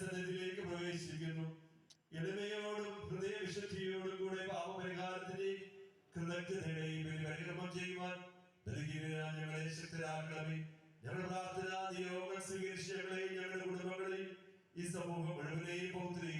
സന്നിധിയിലേക്ക് പ്രവേശിക്കുന്നു. എളിമയോടും ഹൃദയവിശുദ്ധിയോടും കൂടെ പാപപരിഹാരത്തിന്റെയും കൃതജ്ഞതയുടെയും പരിക്രമം ചെയ്യുവാൻ ഞങ്ങളെ ശക്തരാക്കണമേ. ഞങ്ങളുടെ പ്രാർത്ഥനാ നിയോഗങ്ങൾ സ്വീകരിച്ച് ഞങ്ങളെയും ഞങ്ങളുടെ കുടുംബങ്ങളെയും ഈ സമൂഹം മുഴുവനെയും പൗത്രീക